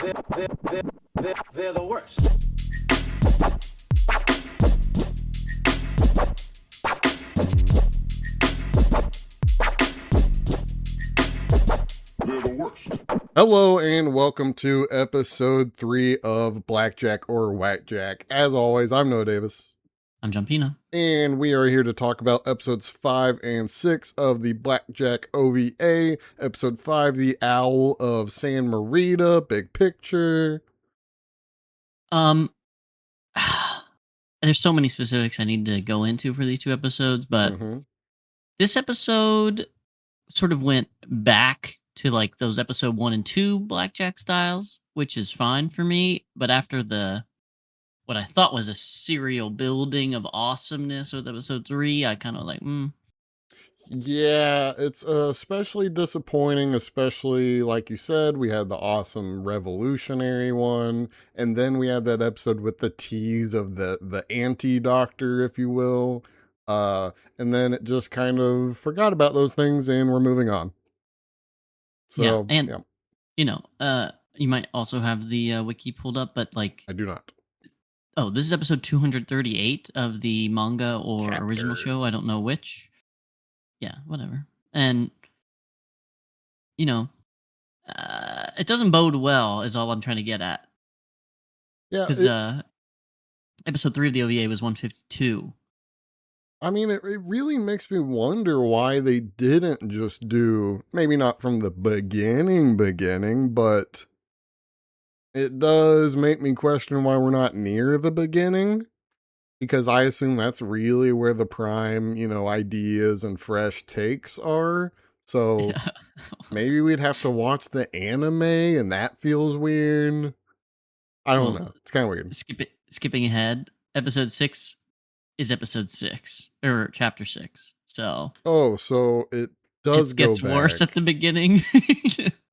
They're the worst. They're the worst. Hello and welcome to episode 3 of Blackjack or Wackjack. As always, I'm Noah Davis. I'm Jumpino. And we are here to talk about episodes 5 and 6 of the Blackjack OVA. Episode 5, The Owl of San Marita, Big Picture. There's so many specifics I need to go into for these two episodes, but this episode sort of went back to like those episode 1 and 2 Blackjack styles, which is fine for me. But after what I thought was a serial building of awesomeness with episode 3, I kind of like, Yeah, it's especially disappointing, especially like you said, we had the awesome revolutionary one, and then we had that episode with the tease of the anti-doctor, if you will. And then it just kind of forgot about those things and we're moving on. So, yeah, and you know, you might also have the wiki pulled up, but like I do not. Oh, this is episode 238 of the manga or Chapter. Original show. I don't know which. Yeah, whatever. And, you know, it doesn't bode well, is all I'm trying to get at. Yeah, Because episode 3 of the OVA was 152. I mean, it really makes me wonder why they didn't just do, maybe not from the beginning, but it does make me question why we're not near the beginning, because I assume that's really where the prime, ideas and fresh takes are. So maybe we'd have to watch the anime and that feels weird. I don't know. It's kind of weird. Skipping ahead, episode 6 is episode 6, or chapter 6. So. Oh, so it does it go gets back. worse at the beginning.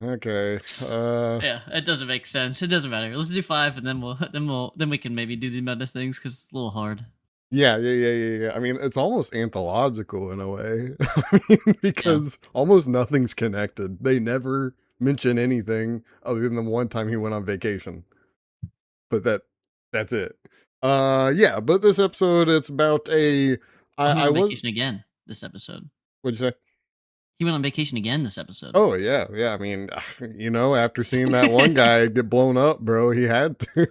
Okay. Yeah, it doesn't make sense. It doesn't matter. Let's do 5, and then we can maybe do the meta things because it's a little hard. Yeah. I mean, it's almost anthological in a way. I mean, because almost nothing's connected. They never mention anything other than the one time he went on vacation. But that's it. Yeah. But this episode, it's about he went on vacation again. This episode. What'd you say? He went on vacation again this episode. Oh, yeah. I mean, after seeing that one guy get blown up, bro, he had to.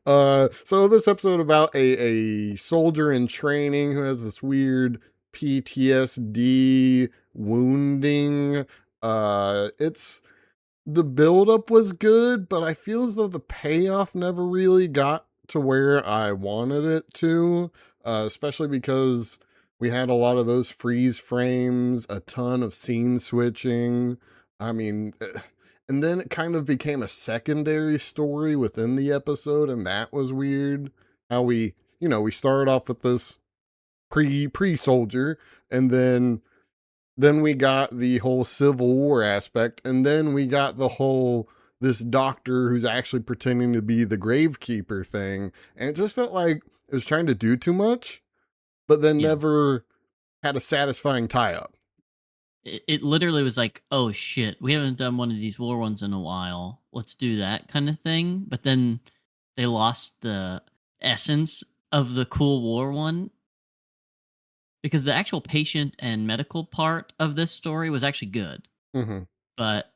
So this episode about a soldier in training who has this weird PTSD wounding. It's the buildup was good, but I feel as though the payoff never really got to where I wanted it to, especially because we had a lot of those freeze frames, a ton of scene switching. I mean, and then it kind of became a secondary story within the episode, and that was weird. How we started off with this pre-soldier, and then we got the whole Civil War aspect, and then we got the whole this doctor who's actually pretending to be the gravekeeper thing, and it just felt like it was trying to do too much, but then never had a satisfying tie-up. It literally was like, oh shit, we haven't done one of these war ones in a while. Let's do that kind of thing. But then they lost the essence of the cool war one. Because the actual patient and medical part of this story was actually good. Mm-hmm. But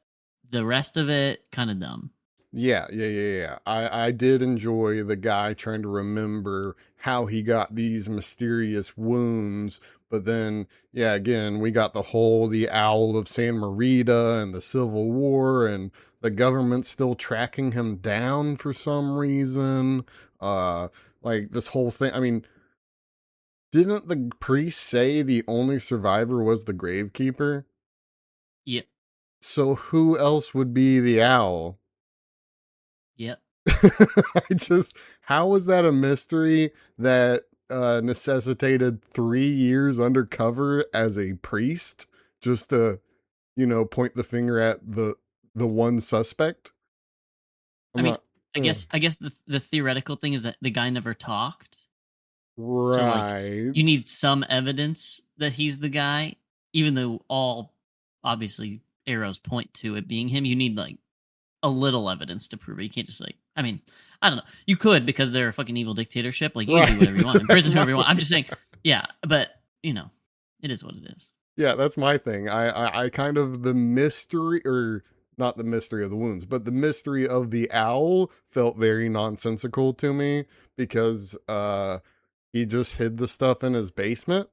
the rest of it, kind of dumb. Yeah. I did enjoy the guy trying to remember how he got these mysterious wounds, but then, again, we got the Owl of San Marita and the Civil War, and the government still tracking him down for some reason. Like this whole thing. I mean, didn't the priest say the only survivor was the gravekeeper? Yep. So who else would be the owl? Yep. How was that a mystery that necessitated 3 years undercover as a priest just to, point the finger at the one suspect? I guess the theoretical thing is that the guy never talked. Right. So, like, you need some evidence that he's the guy, even though all obviously arrows point to it being him. You need like a little evidence to prove it. You can't just like, I mean, I don't know. You could because they're a fucking evil dictatorship. Like you can do Right. whatever you want, That's imprison my whoever you want. I'm just saying, thing. yeah, but it is what it is. Yeah, that's my thing. I kind of the mystery, or not the mystery of the wounds, but the mystery of the owl felt very nonsensical to me because he just hid the stuff in his basement.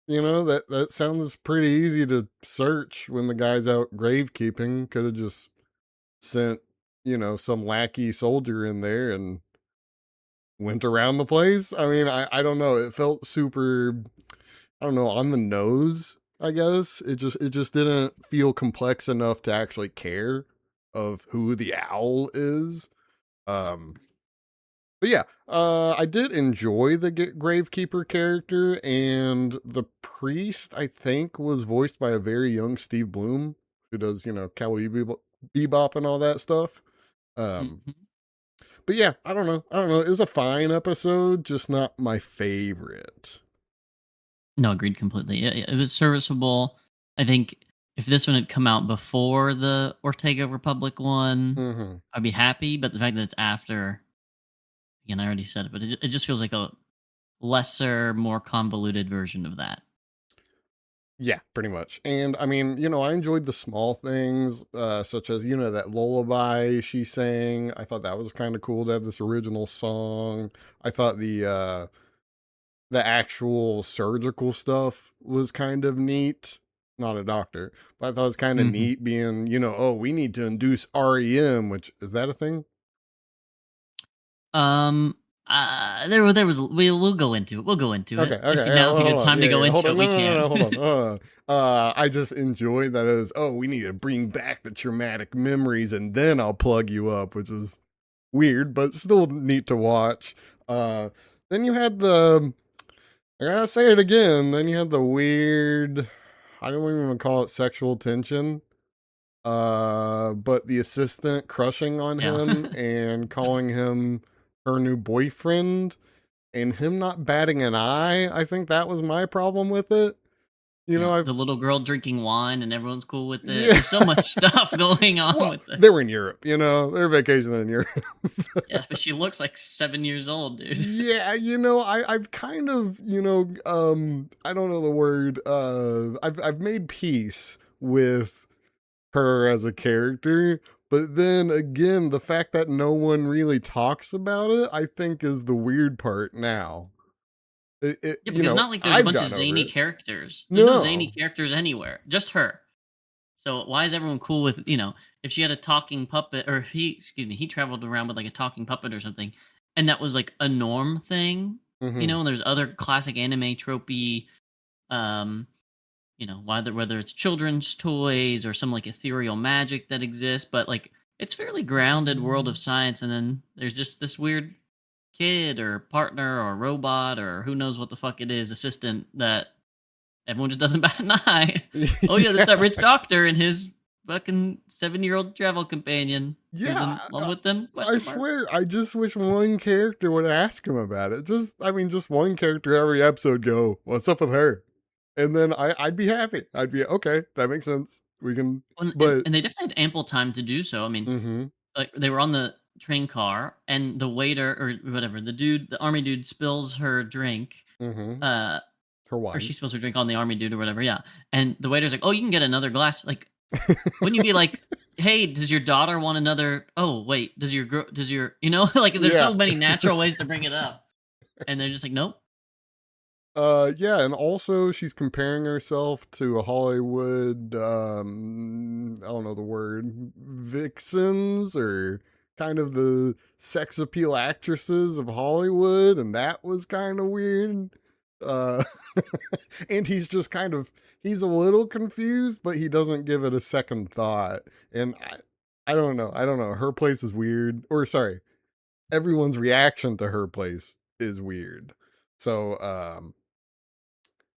That sounds pretty easy to search when the guy's out gravekeeping. Could have just sent, some lackey soldier in there and went around the place. I mean, I don't know. It felt super, I don't know, on the nose, I guess. It just didn't feel complex enough to actually care of who the owl is. Um but yeah, I did enjoy the gravekeeper character, and the priest I think was voiced by a very young Steve Bloom, who does Cowboy Bebop and all that stuff. Um Mhm. but yeah, I don't know. It was a fine episode, just not my favorite. No, agreed completely. It was serviceable. I think if this one had come out before the Ortega Republic one, Mm-hmm. I'd be happy. But the fact that it's after, again, I already said it, but it just feels like a lesser, more convoluted version of that. Yeah, pretty much. And I mean, I enjoyed the small things, such as, that lullaby she sang. I thought that was kind of cool to have this original song. I thought the actual surgical stuff was kind of neat. Not a doctor, but I thought it was kind of Hmm. neat being, oh, we need to induce REM, which is that a thing? Um, there was. We'll go into it. We'll go into Okay, it. okay, If yeah, now's a hold good on, time to yeah, go yeah, hold into on, it, no, we no, no, can. no, hold on. I just enjoyed that as, oh, we need to bring back the traumatic memories, and then I'll plug you up, which is weird, but still neat to watch. Then you had I gotta say it again. Then you had the weird, I don't even want to call it sexual tension. But the assistant crushing on Yeah. him and calling him her new boyfriend and him not batting an eye. I think that was my problem with it. Yeah, the I've little girl drinking wine and everyone's cool with it. yeah. There's so much stuff going on Well, with it. they were in Europe, they're vacationing in Europe. Yeah, but she looks like 7 years old, dude. Yeah, I've kind of, I don't know the word. I've made peace with her as a character, but then again, the fact that no one really talks about it, I think, is the weird part now. Yeah, because it's not like there's a I've bunch of gotten over zany it. characters. There's no zany No. characters anywhere. Just her. So why is everyone cool with, if she had a talking puppet or he traveled around with like a talking puppet or something, and that was like a norm thing, Hmm. and there's other classic anime tropey, um, whether it's children's toys or some like ethereal magic that exists, but like it's fairly grounded world of science, and then there's just this weird kid or partner or robot or who knows what the fuck it is, assistant that everyone just doesn't bat an eye. Oh yeah, that's Yeah. that rich doctor and his fucking 7-year-old travel companion who's Yeah, in love with them? I Question mark. swear, I just wish one character would ask him about it. Just one character every episode go, what's up with her? And then I'd be happy. I'd be okay. That makes sense. We can, And, but and they definitely had ample time to do so. I mean, mm-hmm, like they were on the train car, and the waiter or whatever, the army dude spills her drink, mm-hmm, uh, her or wine. she spills her drink on the army dude or whatever. Yeah, and the waiter's like, "Oh, you can get another glass." Like, wouldn't you be like, "Hey, does your daughter want another?" Oh, wait, does your like there's Yeah. so many natural ways to bring it up, and they're just like, "Nope." Yeah, and also she's comparing herself to a Hollywood, I don't know the word, vixens, or kind of the sex appeal actresses of Hollywood, and that was kind of weird. Uh, and he's just he's a little confused, but he doesn't give it a second thought. And I don't know. I don't know. Her place is weird. Or sorry, everyone's reaction to her place is weird. So,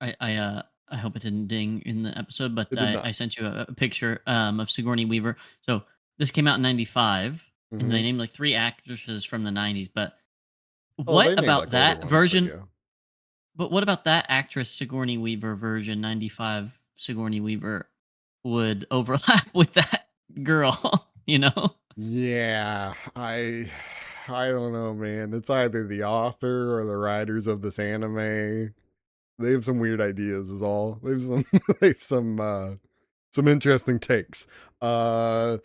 I hope it didn't ding in the episode, but it did I not. sent you a picture of Sigourney Weaver. So this came out in '95, and Hmm. they named like three actresses from the '90s. But Oh, what they named about like older that ones, but version? yeah. But what about that actress Sigourney Weaver version '95 Sigourney Weaver would overlap with that girl? you know? Yeah, I don't know, man. It's either the author or the writers of this anime. They have some weird ideas, is all. They have some they have some interesting takes. Uh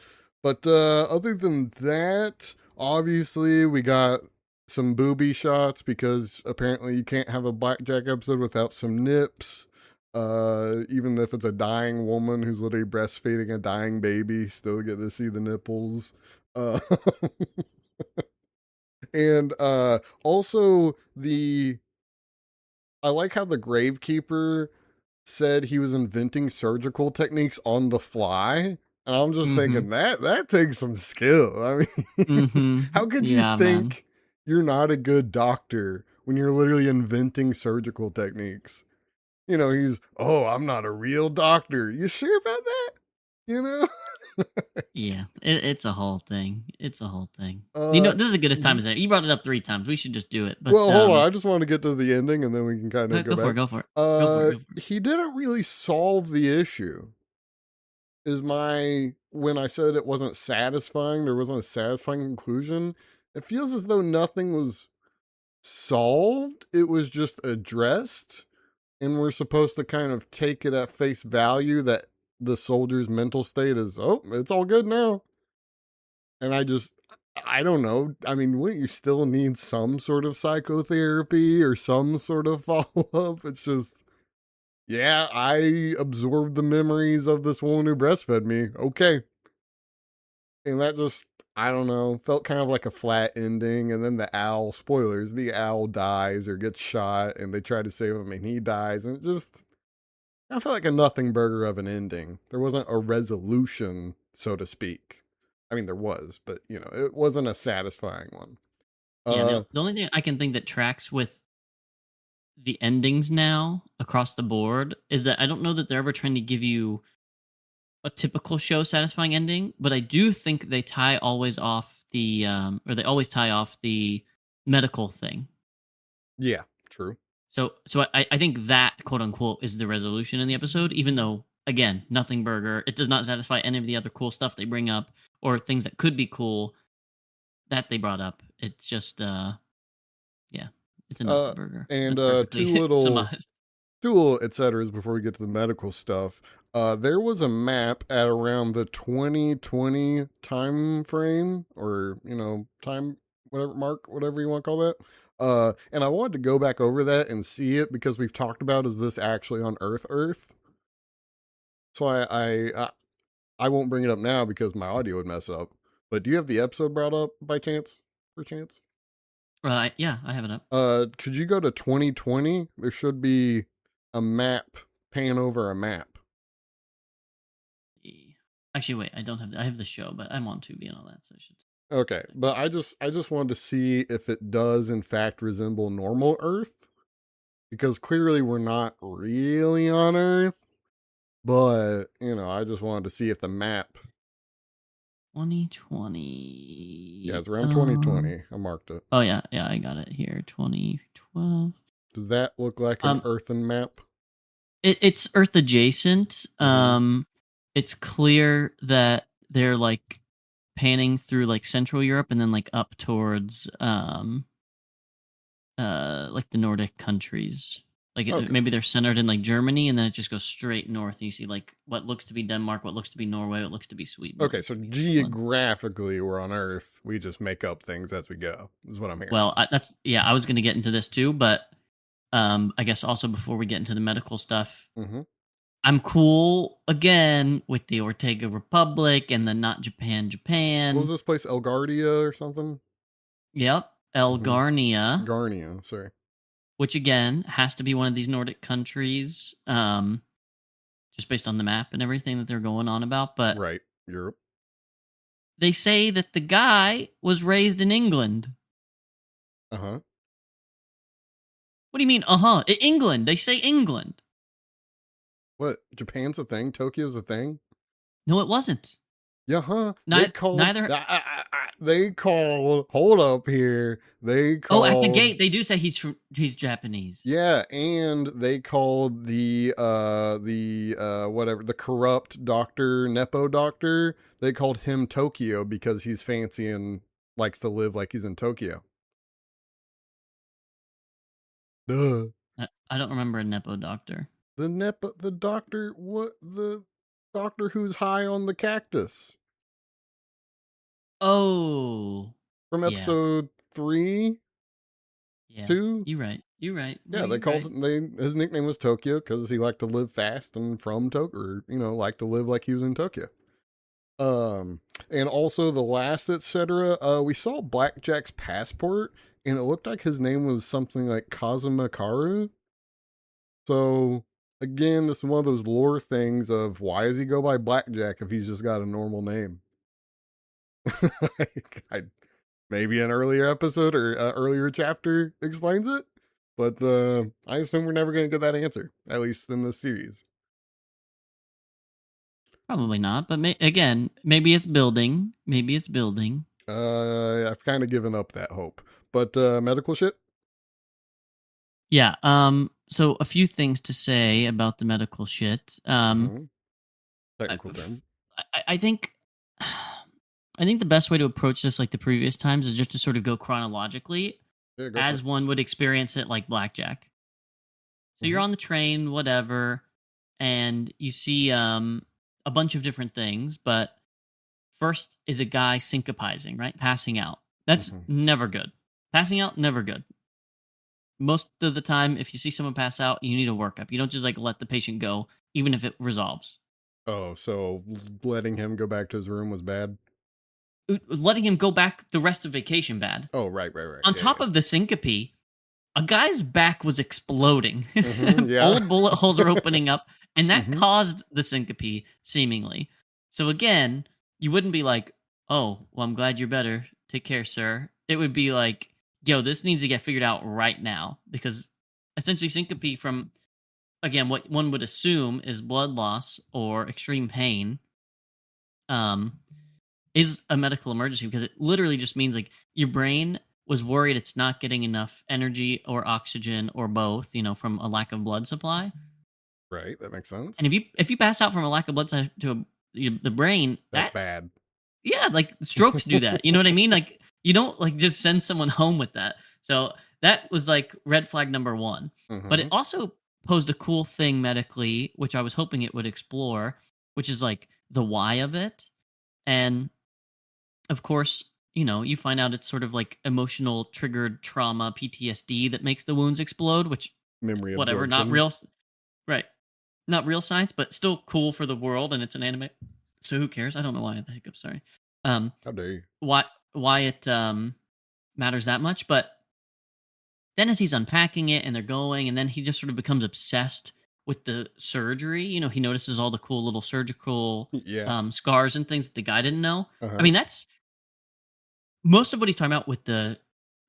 but other than that, obviously we got some booby shots because apparently you can't have a Blackjack episode without some nips. Even if it's a dying woman who's literally breastfeeding a dying baby, still get to see the nipples. Uh and also the I like how the gravekeeper said he was inventing surgical techniques on the fly. And I'm just Mhm. thinking that takes some skill. I mean, how Mhm. could you Yeah, man. think you're not a good doctor when you're literally inventing surgical techniques? You know, oh, I'm not a real doctor. You sure about that? You know? Yeah, it's a whole thing. It's a whole thing. You know, Uh, this is as good a time mhm. as that. You brought it up 3 times. We should just do it. But Well, hold on. I just want to get to the ending and then we can kind of go go for back. it. Go for it. Go for it. Go for it. He didn't really solve the issue. Is my when I said it wasn't satisfying, there wasn't a satisfying conclusion. It feels as though nothing was solved. It was just addressed, and we're supposed to kind of take it at face value that the soldier's mental state is, oh, it's all good now. And I don't know. I mean, wouldn't you still need some sort of psychotherapy or some sort of follow up? It's just, yeah, I absorbed the memories of this woman who breastfed me. Okay. And that just, I don't know, felt kind of like a flat ending. And then the owl, spoilers, the owl dies or gets shot and they try to save him and he dies. And it just, I felt like a nothing burger of an ending. There wasn't a resolution, so to speak. I mean, there was, but it wasn't a satisfying one. Yeah, Uh, the only thing I can think that tracks with the endings now across the board is that I don't know that they're ever trying to give you a typical show satisfying ending, but I do think they tie always off the or they always tie off the medical thing. yeah, true. So I think that quote unquote is the resolution in the episode, even though again, nothing burger. It does not satisfy any of the other cool stuff they bring up or things that could be cool that they brought up. It's just yeah, it's a Uh, nothing burger. and That's perfectly two little surmised. et ceteras before we get to the medical stuff. There was a map at around the 2020 time frame, or time whatever mark, whatever you want to call that. And I wanted to go back over that and see it because we've talked about is this actually on Earth? So I won't bring it up now because my audio would mess up. But do you have the episode brought up by chance? Per chance? Right? Yeah, I have it up. Could you go to 2020? There should be a map pan over a map. Actually, wait, I don't have. I have the show, but I'm on Tubi and all that, so I should. Okay, but I just wanted to see if it does in fact resemble normal Earth because clearly we're not really on Earth, but I just wanted to see if the map. 2020. Yeah, it's around 2020. I marked it. Oh yeah, I got it here. 2012. Does that look like an Um, earthen map? it's Earth adjacent. Mm-hmm. It's clear that they're like panning through like Central Europe and then like up towards like the Nordic countries. Like Okay. maybe they're centered in like Germany, and then it just goes straight north. And you see like what looks to be Denmark, what looks to be Norway, what looks to be Sweden, what Okay, looks so to be Finland. geographically we're on Earth. We just make up things as we go. Is what I'm hearing. Well, that's yeah. I was going to get into this too, but I guess also before we get into the medical stuff, Mm-hmm. I'm cool again with the Ortega Republic and the not Japan What was Japan. this place, Elgardia or something? Yep, Mm-hmm. Elgarnia, Garnia, sorry. which again has to be one of these Nordic countries, just based on the map and everything that they're going on about. But Right, Europe. they say that the guy was raised in England. Uh huh. What do you mean? England. They say England. What? Japan's a thing. Tokyo's a thing. No, it wasn't. Yeah, huh? They called. Neither. they call. Hold up here. They Oh, at the called. gate, they do say he's Japanese. Yeah, and they called the whatever, the corrupt doctor, Nepo doctor, they called him Tokyo because he's fancy and likes to live like he's in Tokyo. Duh. I don't remember a Nepo doctor. The doctor, what, the doctor who's high on the cactus Oh, from yeah, episode 3, yeah. 2. You're right. You're right. No, Yeah, they you're called right. it, his nickname was Tokyo because he liked to live fast and from Tokyo, or, liked to live like he was in Tokyo. And also the last etc. We saw Blackjack's passport, and it looked like his name was something like Kazuma Karu. So again, this is one of those lore things of why does he go by Blackjack if he's just got a normal name? Like, maybe an earlier episode or earlier chapter explains it, but I assume we're never going to get that answer, at least in this series. Probably not, but again, maybe it's building. Maybe it's building. I've kind of given up that hope. But medical shit. Yeah. So a few things to say about the medical shit. Mm-hmm. I, Technical term. I think I think the best way to approach this, like the previous times, is just to sort of go chronologically Yeah, go for it. as one would experience it, like Blackjack. So you're Mm-hmm. on the train, whatever, and you see a bunch of different things. But first is a guy syncopizing, right, passing out. That's Mm-hmm. never good. Passing out, never good. Most of the time, if you see someone pass out, you need a workup. You don't just like let the patient go, even if it resolves. Oh, so letting him go back to his room was bad? Letting him go back the rest of vacation, bad. Oh, right. On Yeah, top yeah. of the syncope, a guy's back was exploding. Mm-hmm. Yeah. Old bullet holes are opening up, and that Mm-hmm. caused the syncope, seemingly. So again, you wouldn't be like, "Oh, well, I'm glad you're better. Take care, sir." It would be like, "Yo, this needs to get figured out right now," because essentially syncope, from again what one would assume is blood loss or extreme pain, um, is a medical emergency because it literally just means like your brain was worried it's not getting enough energy or oxygen or both, from a lack of blood supply. Right. That makes And sense. if you pass out from a lack of blood supply to the brain, That's that, bad. yeah, like strokes do that. You know what I mean? Like you don't like just send someone home with that. So that was like red flag number one. But it Mm-hmm. also posed a cool thing medically, which I was hoping it would explore, which is like the why of it. And of course, you find out it's sort of like emotional triggered trauma, PTSD, that makes the wounds explode, which, Memory whatever, not absorption. real, right? Not real science, but still cool for the world, and it's an anime, so who cares? I don't know why I had the hiccups. Sorry. Um, How dare you? why it matters that much, but then as he's unpacking it and they're going, and then he just sort of becomes obsessed with the surgery. He notices all the cool little surgical Yeah. scars and things that the guy didn't know. I Uh-huh. mean, that's most of what he's talking about with the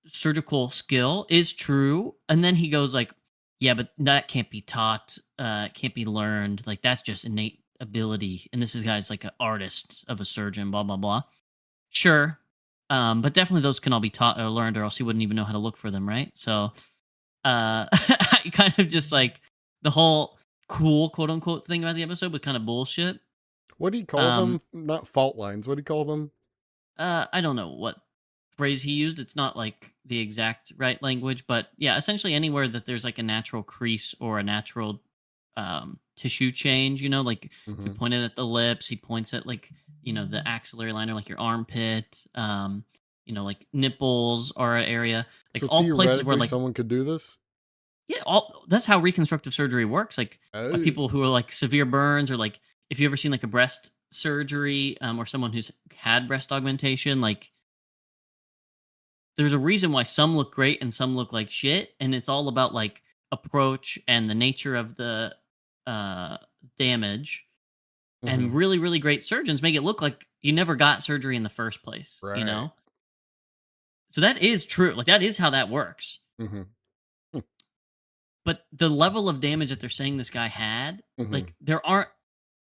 surgical skill is true. And then he goes like, yeah, but that can't be taught, can't be learned, like that's just innate ability, and this is guy's like an artist of a surgeon, blah blah blah. Sure. But definitely those can all be taught or learned, or else he wouldn't even know how to look for them, right? So I kind of just like the whole cool quote unquote thing about the episode, but kind of bullshit. What do you call um them? Not fault lines. What do you call them? I don't know what phrase he used. It's not like the exact right language, but yeah, essentially anywhere that there's like a natural crease or a natural tissue change, like he Mm-hmm. pointed at the lips, he points at like, the axillary line or like your armpit, like nipples are an area, like So all places where theoretically, like, someone could do this. yeah, all that's how reconstructive surgery works. Like Oh. people who are like severe burns, or like if you ever seen like a breast surgery, or someone who's had breast augmentation, like there's a reason why some look great and some look like shit, and it's all about like approach and the nature of the uh damage. Mm-hmm. And really really great surgeons make it look like you never got surgery in the first place. Right. So that is true, like that is how that works. Mm-hmm. But the level of damage that they're saying this guy had, Mm-hmm. like there aren't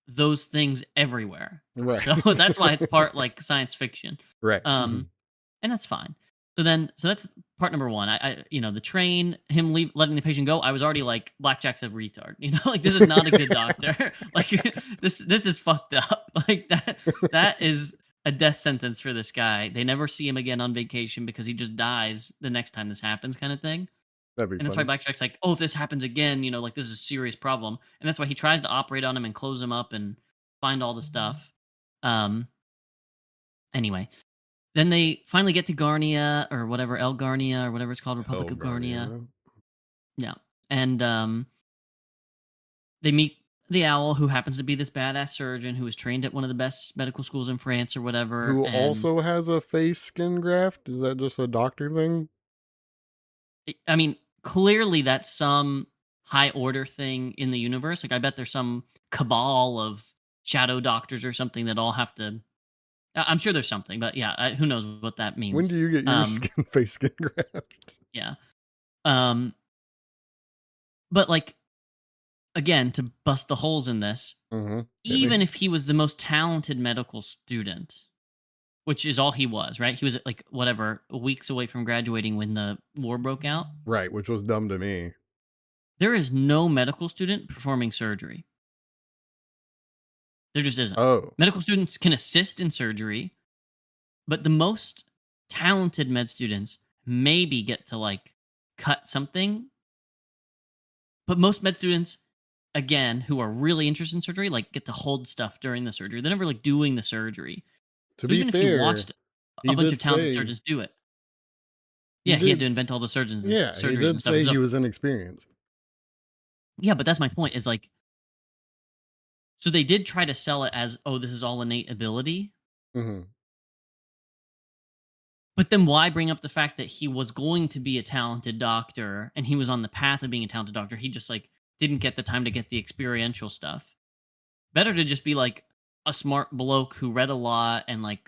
those things everywhere. Right. So that's why it's part like science fiction. Right. um Mm-hmm. and that's fine. So that's part number one. The train, him letting the patient go. I was already like, Blackjack's a retard. Like this is not a good doctor. Like this is fucked up. Like that is a death sentence for this guy. They never see him again on vacation because he just dies the next time this happens, kind of thing. That'd be And that's why funny. Blackjack's like, oh, if this happens again, like this is a serious problem. And that's why he tries to operate on him and close him up and find all the stuff. Um. Anyway, then they finally get to Garnia or whatever, El Garnia or whatever it's called, Republic Hell, of Garnia. Guardian. Yeah. And they meet the owl, who happens to be this badass surgeon who was trained at one of the best medical schools in France or whatever. Who And also has a face skin graft? Is that just a doctor thing? I mean, clearly that's some high order thing in the universe. Like, I bet there's some cabal of shadow doctors or something that all have to. I'm sure there's something, but yeah, who knows what that When means. do you get your face skin graft? Yeah. Um, but like, again, to bust the holes in this, Mm-hmm. Hit me. even if he was the most talented medical student, which is all he was, right? He was like whatever weeks away from graduating when the war broke out. Right, which was dumb to me. There is no medical student performing surgery. There just isn't. Oh, Medical students can assist in surgery, but the most talented med students maybe get to like cut something. But most med students, again, who are really interested in surgery, like get to hold stuff during the surgery. They're never like doing the surgery. to So be even if you fair, watched a he bunch did of talented say surgeons do it, he yeah, he had to did. invent all the surgeons and Yeah, he surgeries and did stuff. say So he was inexperienced. yeah, but that's my point. Is like, so they did try to sell it as, oh, this is all innate ability. Mm-hmm. But then why bring up the fact that he was going to be a talented doctor and he was on the path of being a talented doctor? He just like didn't get the time to get the experiential stuff. Better to just be like a smart bloke who read a lot and like,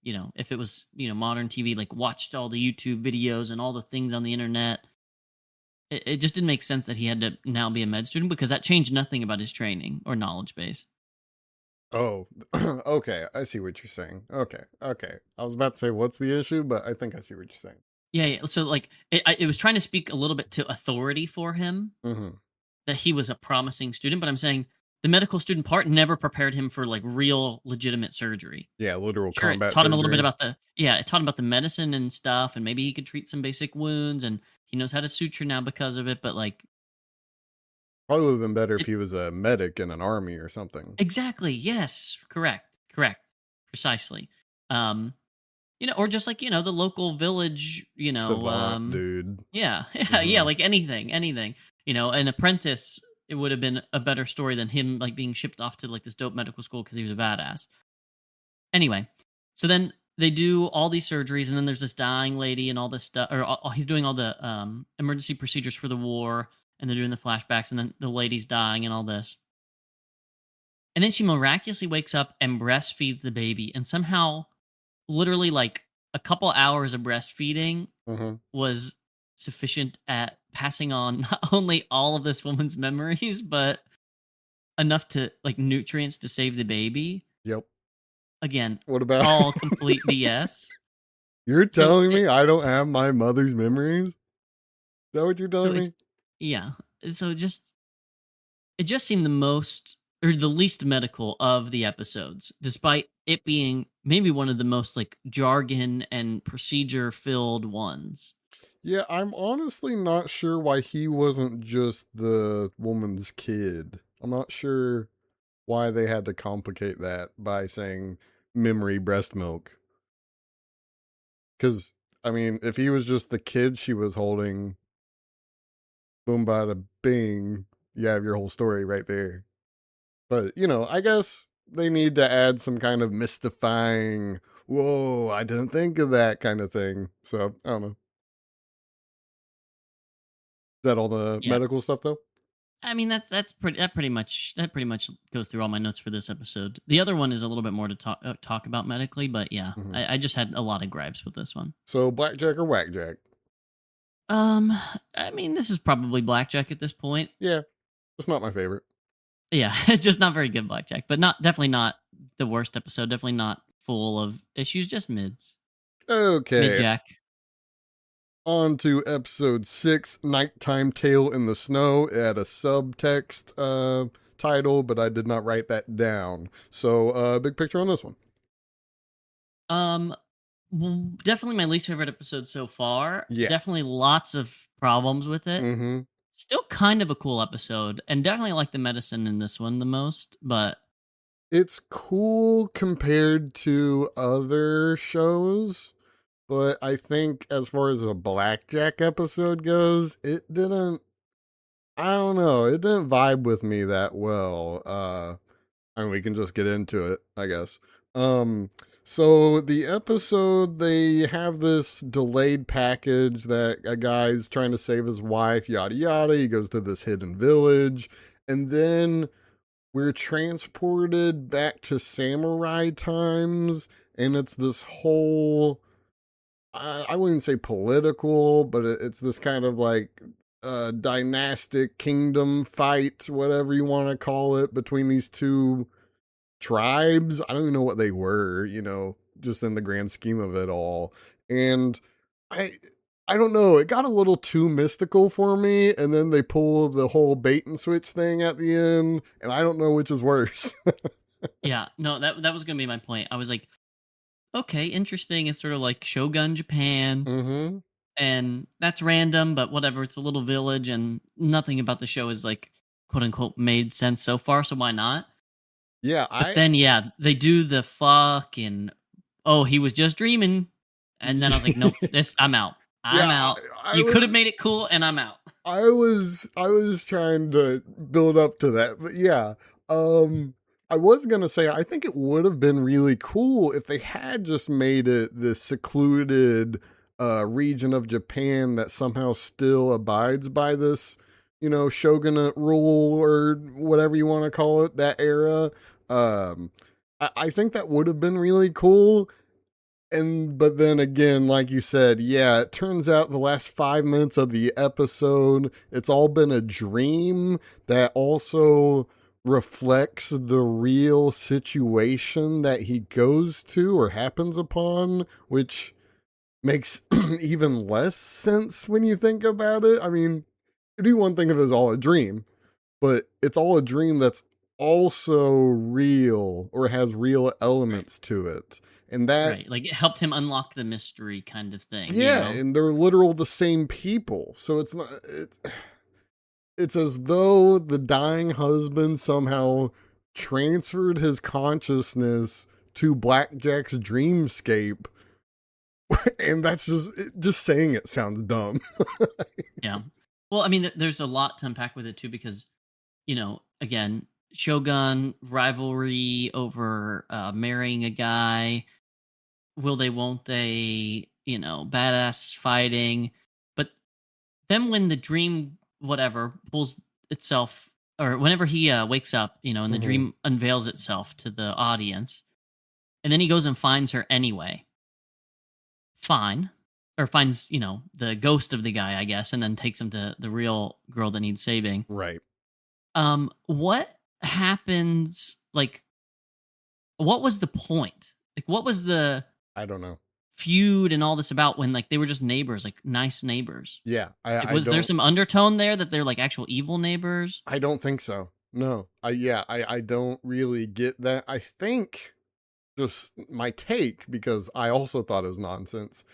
if it was, modern TV, like watched all the YouTube videos and all the things on the internet. It just didn't make sense that he had to now be a med student because that changed nothing about his training or knowledge base. Oh, okay. I see what you're saying. Okay, okay. I was about to say what's the issue, but I think I see what you're saying. Yeah, yeah. So like it was trying to speak a little bit to authority for him Mm-hmm. that he was a promising student, but I'm saying the medical student part never prepared him for like real legitimate surgery. Yeah, literal Sure, it combat taught him a little bit surgery. about it taught him about the medicine and stuff, and maybe he could treat some basic wounds, and he knows how to suture now because of it. But like, Probably would have been better if it, he was a medic in an army or something. exactly, yes, correct, precisely. Um, or just like the local village, Savant dude. yeah, yeah, yeah, Mm-hmm. like anything. An apprentice. It would have been a better story than him like being shipped off to like this dope medical school because he was a badass. Anyway, so then they do all these surgeries, and then there's this dying lady and all this stuff, or he's doing all the emergency procedures for the war, and they're doing the flashbacks, and then the lady's dying and all this. And then she miraculously wakes up and breastfeeds the baby, and somehow, literally like a couple hours of breastfeeding Mm-hmm. was sufficient at passing on not only all of this woman's memories, but enough to like nutrients to save the baby. Yep. Again, What about all complete BS. you're So telling me I don't have my mother's memories? Is that what you're so telling it me? yeah. So it just seemed the most or the least medical of the episodes, despite it being maybe one of the most like jargon and procedure filled ones. Yeah, I'm honestly not sure why he wasn't just the woman's kid. I'm not sure why they had to complicate that by saying memory breast milk. Because, I mean, if he was just the kid she was holding, boom, bada bing, you have your whole story right there. But, I guess they need to add some kind of mystifying, whoa, I didn't think of that kind of thing. So, I don't know. Is that all the Yeah. medical stuff, though? I mean that pretty much goes through all my notes for this episode. The other one is a little bit more to talk about medically, but yeah, Hmm. I just had a lot of gripes with this one. So, Blackjack or Whackjack? Um, I mean, this is probably Blackjack at this point. Yeah, it's not my favorite. Yeah, just not very good Blackjack, but definitely not the worst episode. Definitely not full of issues, just mids. Okay, Mid-Jack. on to episode 6, Nighttime Tale in the Snow. It had a subtext title, but I did not write that down. So, big picture on this one. Um, definitely my least favorite episode so far. Yeah. Definitely lots of problems with it. Mm-hmm. Still kind of a cool episode, and definitely like the medicine in this one the most. But It's cool compared to other shows, but I think as far as a Blackjack episode goes, it didn't. I don't know. It didn't vibe with me that well. And we can just get into it, I guess. Um, so the episode, they have this delayed package that a guy's trying to save his wife, yada yada. He goes to this hidden village, and then we're transported back to samurai times, and it's this whole. I wouldn't say political, but it's this kind of like dynastic kingdom fight, whatever you want to call it, between these two tribes. I don't even know what they were, just in the grand scheme of it all. And I I don't know, it got a little too mystical for me, and then they pull the whole bait and switch thing at the end, and I don't know which is worse. yeah, no, that was gonna be my point. I was like, okay, interesting. It's sort of like Shogun Japan, Mhm. and that's random, but whatever. It's a little village, and nothing about the show is like quote unquote made sense so far. So why not? Yeah, But then, yeah, they do the fucking. Oh, he was just dreaming, and then I was like, nope, this. I'm out. yeah, I'm out. I You could have was made it cool, and I'm out. I was trying to build up to that, but yeah. Um I was gonna say I think it would have been really cool if they had just made it this secluded region of Japan that somehow still abides by this, shogunate rule or whatever you want to call it, that era. I think that would have been really cool. And but then again, like you said, yeah, it turns out the last 5 minutes of the episode, it's all been a dream that also reflects the real situation that he goes to or happens upon, which makes even less sense when you think about it. I mean, it'd be one thing if it was all a dream, but it's all a dream that's also real or has real Right. elements to it. And that Right. Like it helped him unlock the mystery kind of thing, you yeah, know? and they're literal the same people. So it's as though the dying husband somehow transferred his consciousness to Blackjack's dreamscape, and that's just saying it sounds dumb. Yeah. Well, I mean, there's a lot to unpack with it too, because, again, Shogun rivalry over marrying a guy. Will they, won't they? Badass fighting. But then when the dream, whatever, pulls itself, or whenever he wakes up, and the Hmm. dream unveils itself to the audience, and then he goes and finds her anyway. Fine. Or finds, the ghost of the guy, I guess, and then takes him to the real girl that needs saving. Right. What happens, like, what was the point? Like, what was the I don't know. feud and all this about when, like, they were just neighbors, like, nice neighbors? Yeah, Like, I was there don't some undertone there that they're, like, actual evil neighbors? I don't think so. No. I don't really get that. I think just my take, because I also thought it was nonsense.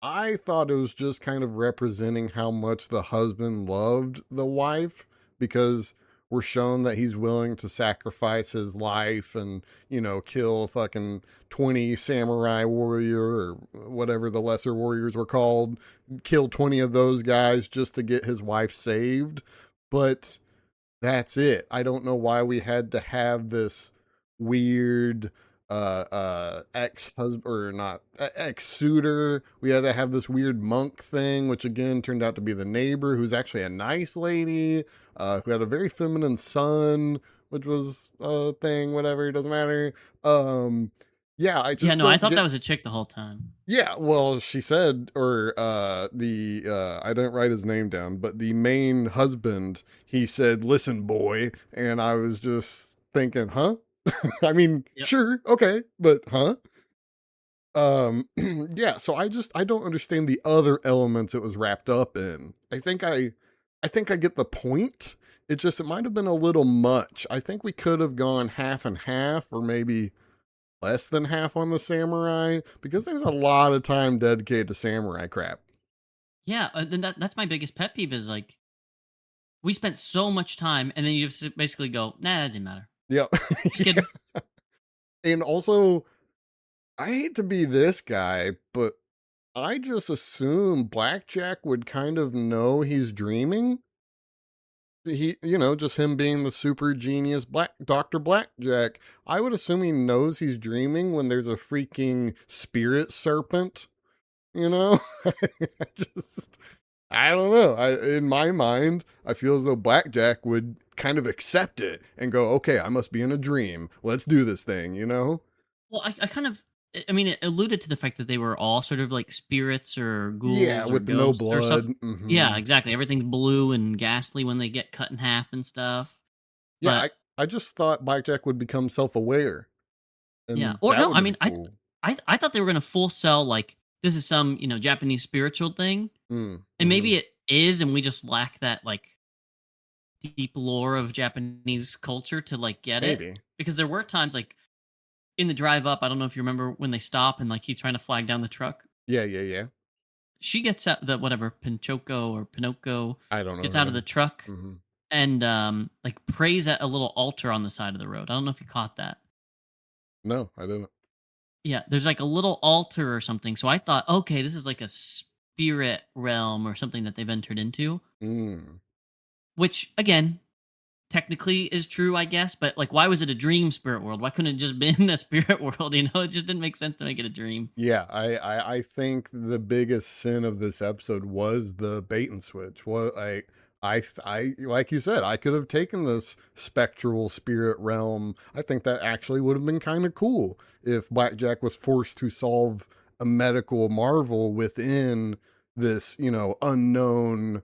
I thought it was just kind of representing how much the husband loved the wife, because we're shown that he's willing to sacrifice his life and, kill a fucking 20 samurai warrior or whatever the lesser warriors were called, kill 20 of those guys just to get his wife saved. But that's it. I don't know why we had to have this weird ex husband, or not ex suitor. We had to have this weird monk thing, which again turned out to be the neighbor, who's actually a nice lady, who had a very feminine son, which was a thing, whatever, it doesn't matter. Um yeah, I Yeah, just no, I don't thought that get. was a chick the whole time. Yeah, well, she said, or the I didn't write his name down, but the main husband, he said, "Listen, boy," and I was just thinking, huh? I mean, Yep. sure, okay, but huh? Yeah, so I don't understand the other elements it was wrapped up in. I think I get the point. It might have been a little much. I think we could have gone half and half, or maybe less than half on the samurai, because there's a lot of time dedicated to samurai crap. Yeah, then that's my biggest pet peeve is like we spent so much time, and then you just basically go, nah, that didn't matter. Yep. Just Yeah. kidding. And also, I hate to be this guy, but I just assume Blackjack would kind of know he's dreaming. Just him being the super genius Black Dr. Blackjack. I would assume he knows he's dreaming when there's a freaking spirit serpent, you know? I just I don't know. In my mind, I feel as though Blackjack would kind of accept it and go, "Okay, I must be in a dream. Let's do this thing," you know? Well, I kind of, I mean, it alluded to the fact that they were all sort of like spirits or Yeah, ghouls or with the no ghosts or blood. something. Yeah, Mhm. exactly. Everything's blue and ghastly when they get cut in half and stuff. Yeah, But I just thought Blackjack would become self-aware, yeah, and or that no, would I have mean, been cool. I thought they were gonna full sell like this is some Japanese spiritual thing, and maybe Mhm. it is, and we just lack that like deep lore of Japanese culture to like get it. Maybe. Because there were times like in the drive up, I don't know if you remember when they stop and like he's trying to flag down the truck. Yeah, yeah, yeah. She gets out the whatever Pinchoko or Pinocchio I don't know gets her out of the name. truck Mhm. and like prays at a little altar on the side of the road. I don't know if you caught that. No, I didn't. Yeah, there's like a little altar or something. So I thought, okay, this is like a spirit realm or something that they've entered into, Mm. which again, technically is true, I guess, but like why was it a dream spirit world? Why couldn't it just been a spirit world, It just didn't make sense to make it a dream. Yeah, I think the biggest sin of this episode was the bait and switch. What I like you said, I could have taken this spectral spirit realm. I think that actually would have been kind of cool if Blackjack was forced to solve a medical marvel within this, unknown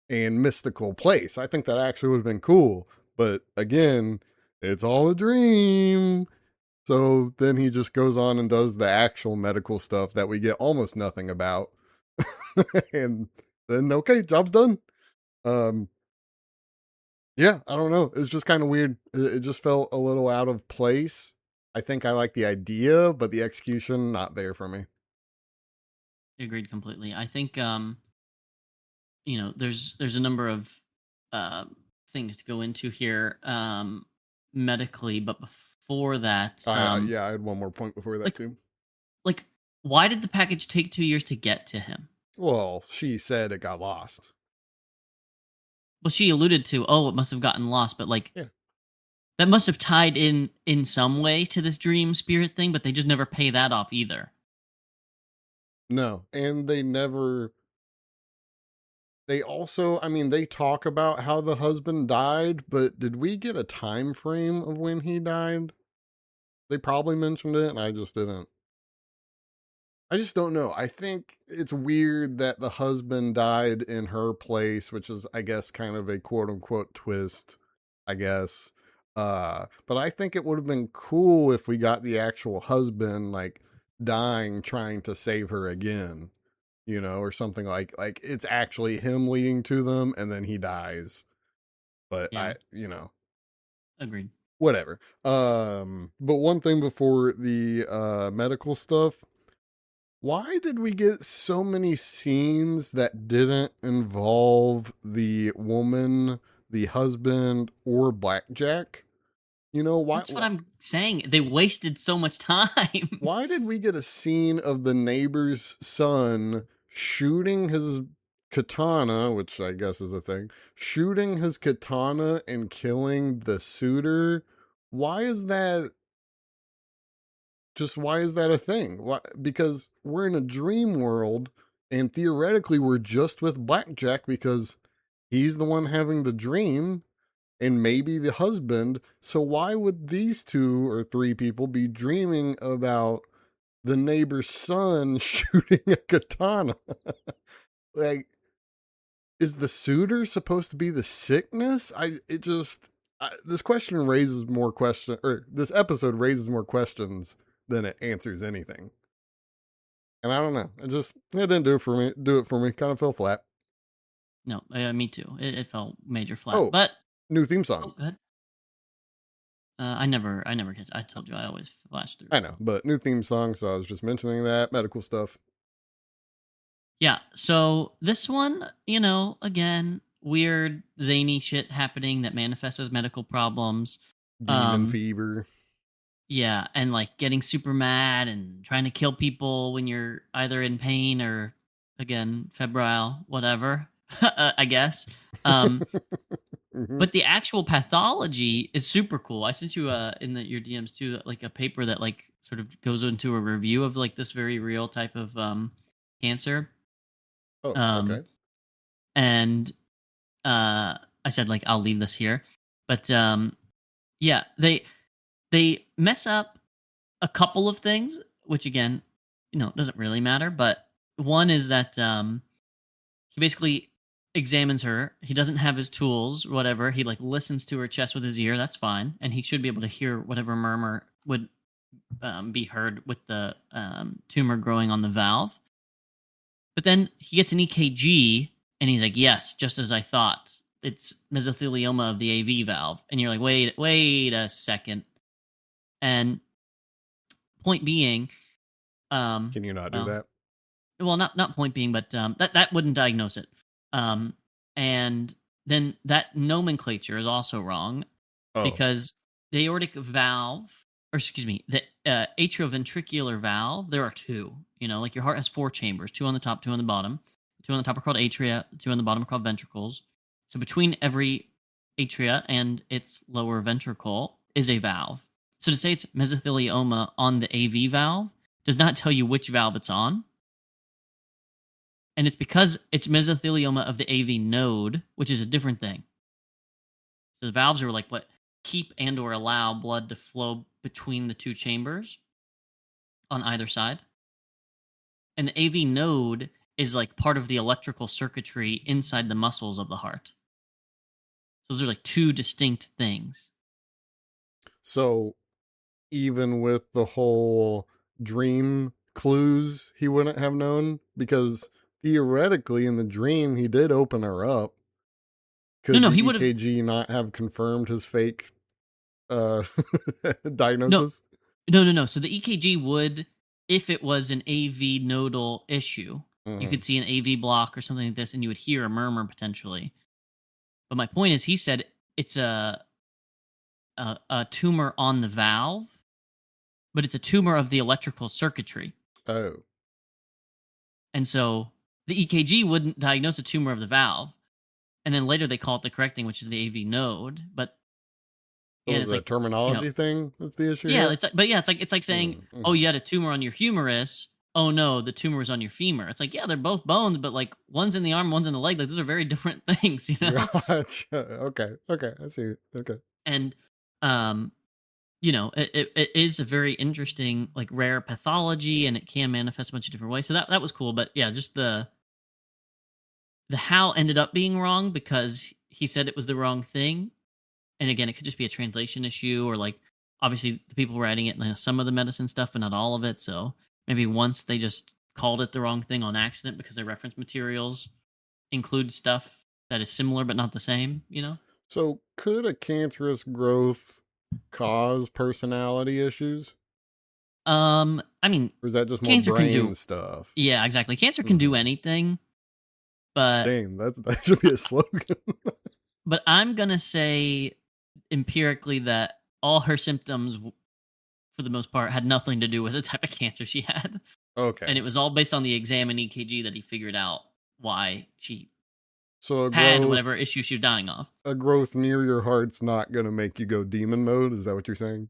and mystical place. I think that actually would have been cool. But again, it's all a dream. So then he just goes on and does the actual medical stuff that we get almost nothing about. And then okay, job's done. Um yeah, I don't know. It's just kind of weird. It just felt a little out of place. I think I like the idea, but the execution not there for me. Agreed completely. I think there's a number of uh things to go into here medically, but before that, Yeah, I had one more point before that like too. like why did the package take 2 years to get to him? Well, she said it got lost. Well, she alluded to, oh, it must have gotten lost, but like Yeah. that must have tied in some way to this dream spirit thing, but they just never pay that off either. No, and they also, I mean, they talk about how the husband died, but did we get a time frame of when he died? They probably mentioned it, and I just didn't. I just don't know. I think it's weird that the husband died in her place, which is, I guess, kind of a quote unquote twist, I guess. But I think it would have been cool if we got the actual husband like dying trying to save her again, or something like it's actually him leading to them and then he dies. But Yeah, agreed. whatever. But one thing before the medical stuff, why did we get so many scenes that didn't involve the woman, the husband, or Blackjack? Why, That's what why I'm saying. They wasted so much time. why did we get a scene of the neighbor's son shooting his katana, which I guess is a thing, shooting his katana and killing the suitor? Why is that why is that a thing? Why? Because we're in a dream world, and theoretically, we're just with Blackjack because he's the one having the dream, and maybe the husband. So why would these two or three people be dreaming about the neighbor's son shooting a katana? Like, is the suitor supposed to be the sickness? This question raises more questions, or this episode raises more questions than it answers anything. And I don't know. It didn't do it for me. Do it for me. Kind of fell flat. No, me too. It felt major flat. Oh, But new theme song. oh, go ahead. I never catch. I told you I always flash through. I So know, but new theme song. So I was just mentioning that medical stuff. yeah. So this one, again, weird zany shit happening that manifests as medical problems. Demon Um, fever. yeah, and like getting super mad and trying to kill people when you're either in pain or again febrile, whatever. I guess. Hmm. But the actual pathology is super cool. I sent you in your DMs too, like a paper that like sort of goes into a review of like this very real type of cancer. Oh, Um, okay. and I said like I'll leave this here, but yeah, they mess up a couple of things, which again, doesn't really matter. But one is that he basically examines her. He doesn't have his tools, whatever. He like listens to her chest with his ear. That's fine, and he should be able to hear whatever murmur would be heard with the tumor growing on the valve. But then he gets an EKG, and he's like, "Yes, just as I thought. It's mesothelioma of the AV valve." And you're like, "Wait a second." And point being, Can you not do well, that? not point being, but that wouldn't diagnose it. Um, and then that nomenclature is also wrong Oh, because the aortic valve, or excuse me, the atrioventricular valve, there are two. Like your heart has four chambers, two on the top, two on the bottom. Two on the top are called atria, two on the bottom are called ventricles. So between every atria and its lower ventricle is a valve. So to say it's mesothelioma on the AV valve does not tell you which valve it's on. And it's because it's mesothelioma of the AV node, which is a different thing. So the valves are like what keep and or allow blood to flow between the two chambers on either side. And the AV node is like part of the electrical circuitry inside the muscles of the heart. So those are like two distinct things. so even with the whole dream clues, he wouldn't have known because theoretically in the dream he did open her up. No, Could no, he the would have EKG not have confirmed his fake uh no, diagnosis? no. So the EKG would, if it was an AV nodal issue, you Hmm. could see an AV block or something like this, and you would hear a murmur potentially. But my point is, he said it's a tumor on the valve, but it's a tumor of the electrical circuitry. Oh, And so the EKG wouldn't diagnose a tumor of the valve. And then later they call it the correct thing, which is the AV node. But it again, was it's a like, you know, terminology thing. That's the issue yeah, here. but yeah, it's like saying, oh, Mm-hmm. you had a tumor on your humerus. Oh no, the tumor is on your femur. It's like, yeah, they're both bones, but like one's in the arm, one's in the leg. Like those are very different things, Gotcha. Okay. Okay. I see. Okay. And um, it is a very interesting, like rare pathology, and it can manifest a bunch of different ways. So that was cool. But yeah, just the how ended up being wrong because he said it was the wrong thing. And again, it could just be a translation issue, or like obviously the people writing it, some of the medicine stuff, but not all of it. So maybe once they just called it the wrong thing on accident because their reference materials include stuff that is similar but not the same. So, could a cancerous growth cause personality issues? I mean, Or is that just more cancer can do, brain stuff? yeah, exactly. Cancer can do Hmm. anything, but Dang, that should be a slogan. I'm gonna say empirically that all her symptoms, for the most part, had nothing to do with the type of cancer she had, and Okay. it was all based on the exam and EKG that he figured out why she So had whatever issue she was dying of. a growth near your heart's not going to make you go demon mode. Is that what you're saying?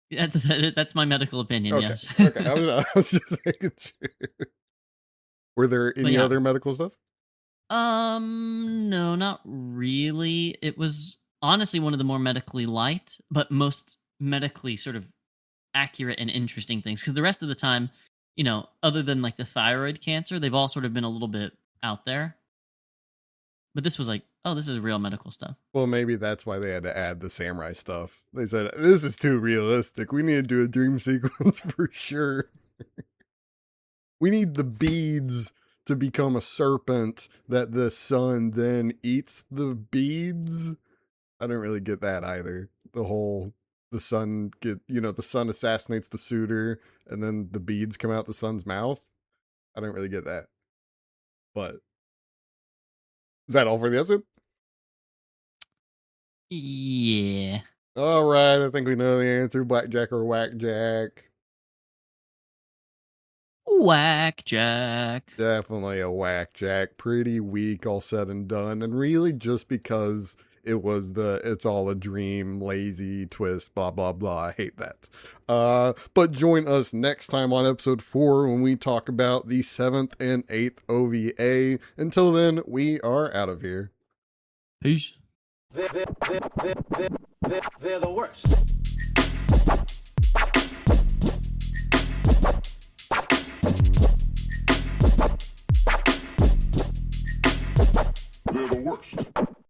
That's my medical opinion. Okay. Yes, Okay. I was just making sure. Were there but any yeah, other medical stuff? no, not really. It was honestly one of the more medically light, but most medically sort of accurate and interesting things. Because the rest of the time, other than like the thyroid cancer, they've all sort of been a little bit out there. But this was like, oh, this is real medical stuff. Well, maybe that's why they had to add the samurai stuff. They said, this is too realistic. We need to do a dream sequence for sure. We need the beads to become a serpent that the sun then eats the beads. I don't really get that either. The sun the sun assassinates the suitor and then the beads come out the sun's mouth. I don't really get that. But is that all for the episode? Yeah. All right, I think we know the answer. Blackjack or Whackjack? Whackjack. Definitely a Whackjack. Pretty weak, all said and done, and really just because it's all a dream, lazy twist, blah blah blah. I hate that. But join us next time on episode 4 when we talk about the 7th and 8th OVA. Until then, we are out of here. Peace. They're the worst.